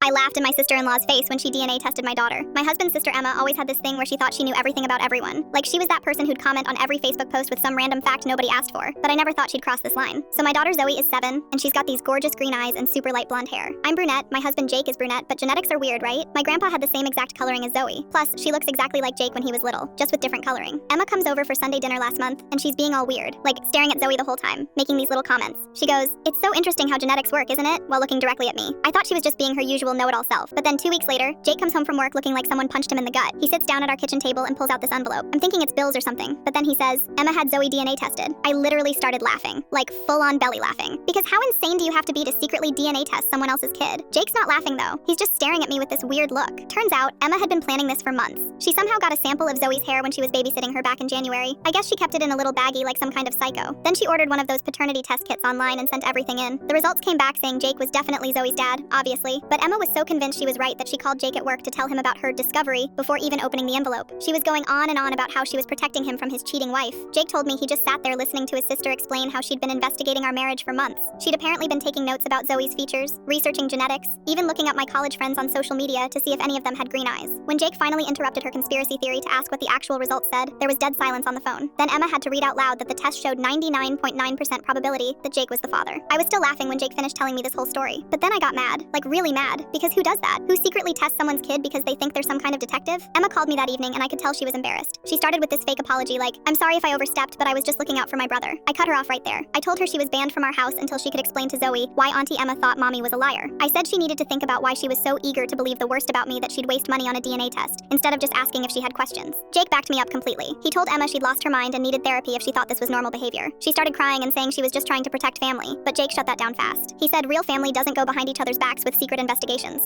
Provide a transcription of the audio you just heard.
I laughed in my sister-in-law's face when she DNA tested my daughter. My husband's sister Emma always had this thing where she thought she knew everything about everyone. Like she was that person who'd comment on every Facebook post with some random fact nobody asked for. But I never thought she'd cross this line. So my daughter Zoe is 7, and she's got these gorgeous green eyes and super light blonde hair. I'm brunette, my husband Jake is brunette, but genetics are weird, right? My grandpa had the same exact coloring as Zoe. Plus, she looks exactly like Jake when he was little, just with different coloring. Emma comes over for Sunday dinner last month, and she's being all weird, like staring at Zoe the whole time, making these little comments. She goes, "It's so interesting how genetics work, isn't it?" while looking directly at me. I thought she was just being her usual know-it-all self, but then 2 weeks later, Jake comes home from work looking like someone punched him in the gut. He sits down at our kitchen table and pulls out this envelope. I'm thinking it's bills or something, but then he says, "Emma had Zoe DNA tested." I literally started laughing, like full-on belly laughing. Because how insane do you have to be to secretly DNA test someone else's kid? Jake's not laughing though. He's just staring at me with this weird look. Turns out, Emma had been planning this for months. She somehow got a sample of Zoe's hair when she was babysitting her back in January. I guess she kept it in a little baggie like some kind of psycho. Then she ordered one of those paternity test kits online and sent everything in. The results came back saying Jake was definitely Zoe's dad, obviously, but Emma was so convinced she was right that she called Jake at work to tell him about her discovery before even opening the envelope. She was going on and on about how she was protecting him from his cheating wife. Jake told me he just sat there listening to his sister explain how she'd been investigating our marriage for months. She'd apparently been taking notes about Zoe's features, researching genetics, even looking up my college friends on social media to see if any of them had green eyes. When Jake finally interrupted her conspiracy theory to ask what the actual results said, there was dead silence on the phone. Then Emma had to read out loud that the test showed 99.9% probability that Jake was the father. I was still laughing when Jake finished telling me this whole story. But then I got mad, like really mad, because who does that? Who secretly tests someone's kid because they think they're some kind of detective? Emma called me that evening and I could tell she was embarrassed. She started with this fake apology like, "I'm sorry if I overstepped, but I was just looking out for my brother." I cut her off right there. I told her she was banned from our house until she could explain to Zoe why Auntie Emma thought Mommy was a liar. I said she needed to think about why she was so eager to believe the worst about me that she'd waste money on a DNA test, instead of just asking if she had questions. Jake backed me up completely. He told Emma she'd lost her mind and needed therapy if she thought this was normal behavior. She started crying and saying she was just trying to protect family, but Jake shut that down fast. He said real family doesn't go behind each other's backs with secret investigations.